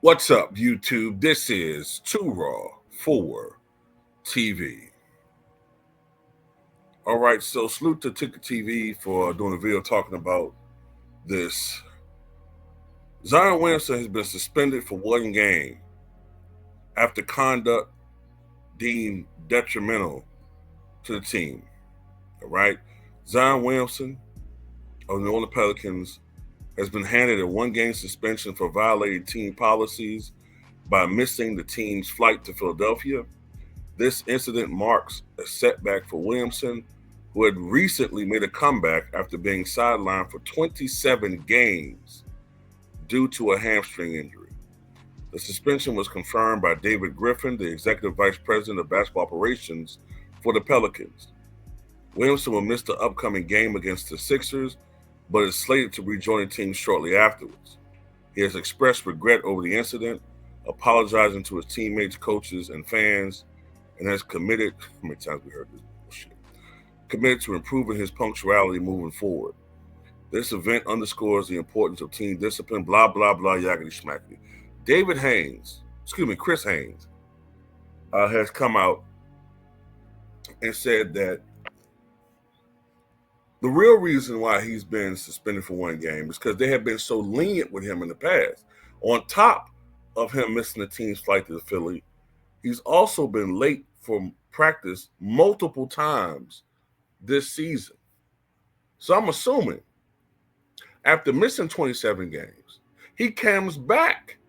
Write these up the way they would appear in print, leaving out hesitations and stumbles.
What's up, YouTube? This is Too Raw for TV. All right, so salute to Ticker TV for doing a video talking about this. Zion Williamson has been suspended for one game after conduct deemed detrimental to the team. All right, Zion Williamson of the New Orleans Pelicans has been handed a one-game suspension for violating team policies by missing the team's flight to Philadelphia. This incident marks a setback for Williamson, who had recently made a comeback after being sidelined for 27 games due to a hamstring injury. The suspension was confirmed by David Griffin, the Executive Vice President of Basketball Operations for the Pelicans. Williamson will miss the upcoming game against the Sixers, but is slated to rejoin the team shortly afterwards. He has expressed regret over the incident, apologizing to his teammates, coaches, and fans, and has committed, how many times we heard this bullshit, committed to improving his punctuality moving forward. This event underscores the importance of team discipline, blah, blah, blah, yakety schmackety. Chris Haynes, has come out and said that the real reason why he's been suspended for one game is because they have been so lenient with him in the past. On top of him missing the team's flight to Philly, he's also been late for practice multiple times this season. So I'm assuming after missing 27 games, he comes back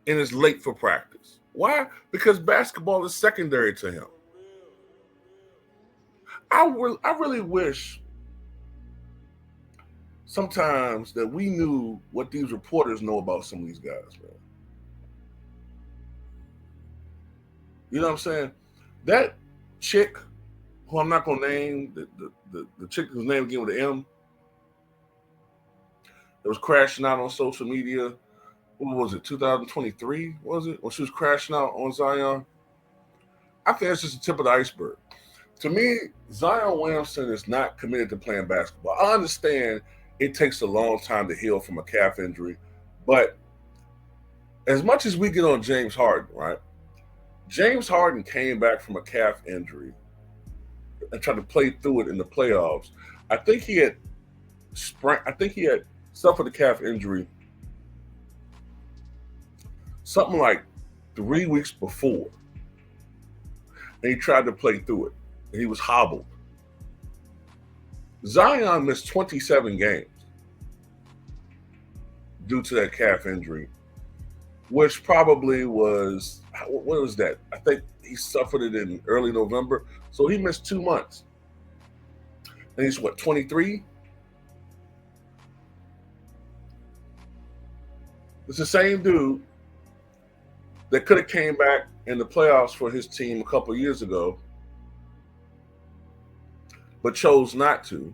and is late for practice. Why? Because basketball is secondary to him. I really wish sometimes that we knew what these reporters know about some of these guys, man. You know what I'm saying? That chick, who I'm not gonna name, the chick whose name began with an M, that was crashing out on social media. What was it? 2023 was it? When she was crashing out on Zion. I think that's just the tip of the iceberg. To me, Zion Williamson is not committed to playing basketball. I understand it takes a long time to heal from a calf injury, but as much as we get on James Harden, right? James Harden came back from a calf injury and tried to play through it in the playoffs. I think he had suffered a calf injury something like 3 weeks before, and he tried to play through it, and he was hobbled. Zion missed 27 games due to that calf injury, which probably was, what was that? I think he suffered it in early November. So he missed 2 months. And he's what, 23? It's the same dude that could have came back in the playoffs for his team a couple years ago, but chose not to.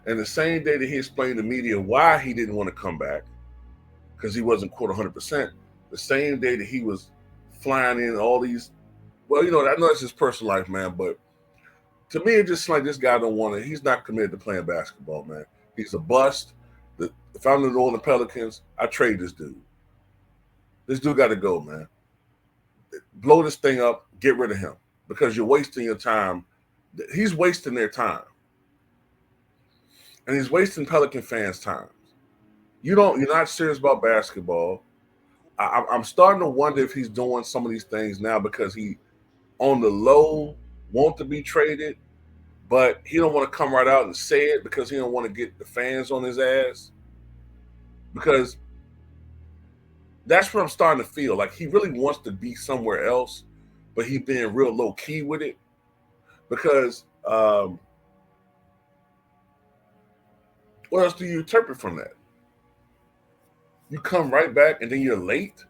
And the same day that he explained to media why he didn't want to come back, because he wasn't quote 100%, the same day that he was flying in all these, well, I know it's his personal life, man, but to me, it's just like this guy don't want to, he's not committed to playing basketball, man. He's a bust. If I'm the New Orleans Pelicans, I trade this dude. This dude got to go, man. Blow this thing up, get rid of him, because you're wasting your time. He's wasting their time. And he's wasting Pelican fans' time. You're not serious about basketball. I'm starting to wonder if he's doing some of these things now because he, on the low, want to be traded, but he don't want to come right out and say it because he don't want to get the fans on his ass. Because that's what I'm starting to feel. Like he really wants to be somewhere else, but he's being real low key with it. Because what else do you interpret from that? You come right back and then you're late?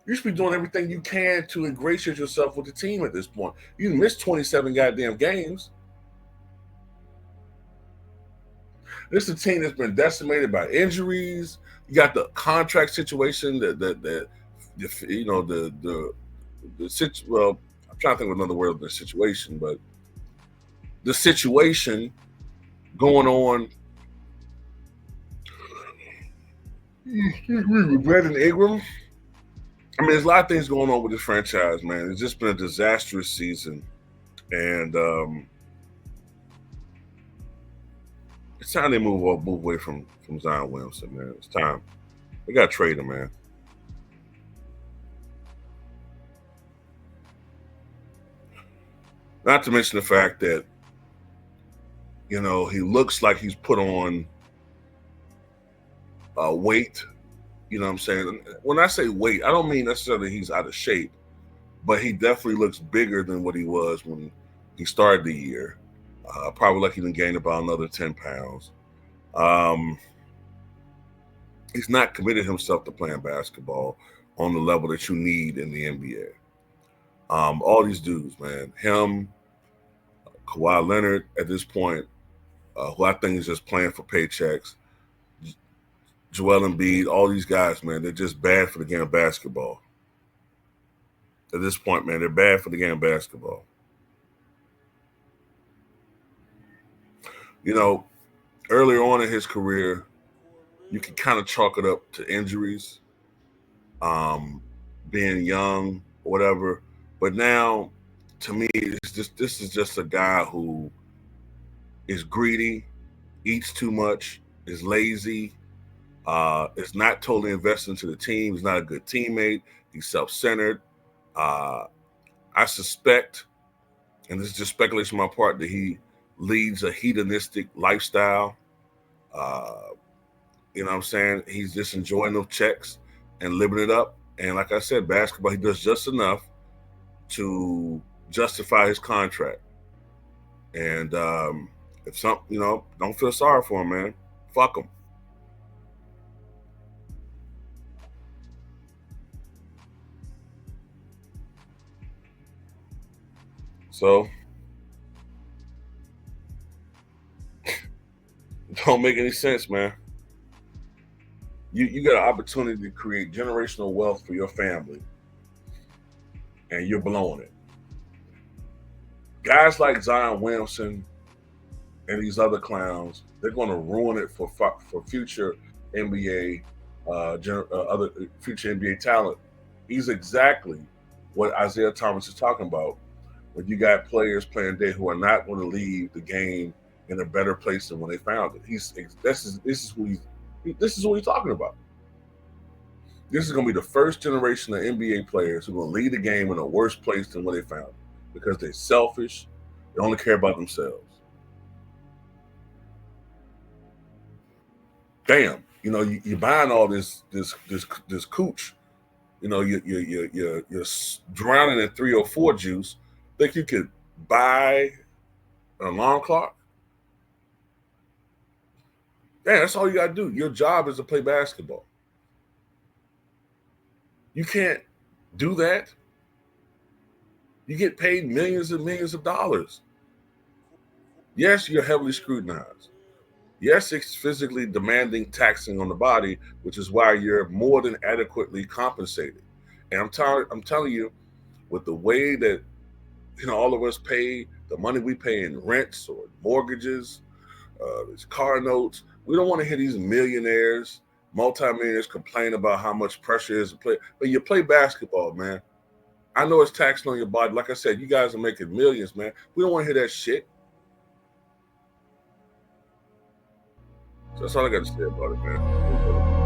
You should be doing everything you can to ingratiate yourself with the team at this point. You missed 27 goddamn games. This is a team that's been decimated by injuries. You got the contract situation well, I'm trying to think of another word of the situation, but the situation going on with Brandon Ingram I mean, there's a lot of things going on with this franchise, man. It's just been a disastrous season, and it's time they move away from Zion Williamson, man. It's time. They got to trade him, man. Not to mention the fact that he looks like he's put on weight. You know what I'm saying? When I say weight, I don't mean necessarily he's out of shape, but he definitely looks bigger than what he was when he started the year. Probably like he done gained about another 10 pounds. Um, he's not committed himself to playing basketball on the level that you need in the NBA. All these dudes, man, him, Kawhi Leonard at this point, who I think is just playing for paychecks, Joel Embiid, all these guys, man, they're just bad for the game of basketball. At this point, man, they're bad for the game of basketball. Earlier on in his career, you can kind of chalk it up to injuries, being young or whatever. But now, to me, this is just a guy who is greedy, eats too much, is lazy, is not totally invested into the team. He's not a good teammate. He's self-centered. I suspect, and this is just speculation on my part, that he leads a hedonistic lifestyle. You know what I'm saying? He's just enjoying those checks and living it up. And like I said, basketball, he does just enough to justify his contract. And if don't feel sorry for him, man. Fuck him. So it don't make any sense, man. You got an opportunity to create generational wealth for your family, and you're blowing it. Guys like Zion Williamson and these other clowns, they're going to ruin it for future NBA, other future NBA talent. He's exactly what Isaiah Thomas is talking about. When you got players playing there who are not going to leave the game in a better place than when they found it. This is what he's talking about. This is going to be the first generation of NBA players who are going to leave the game in a worse place than where they found it because they're selfish. They only care about themselves. Damn, you're buying all this cooch. You're drowning in 304 juice. Think you could buy an alarm clock? Yeah, that's all you got to do. Your job is to play basketball. You can't do that. You get paid millions and millions of dollars. Yes, you're heavily scrutinized. Yes, it's physically demanding, taxing on the body, which is why you're more than adequately compensated. And I'm telling you, with the way that all of us pay, the money we pay in rents or mortgages, these car notes, we don't want to hear these millionaires, multimillionaires complain about how much pressure is to play. But you play basketball, man. I know it's taxing on your body. Like I said, you guys are making millions, man. We don't want to hear that shit. So that's all I got to say about it, man.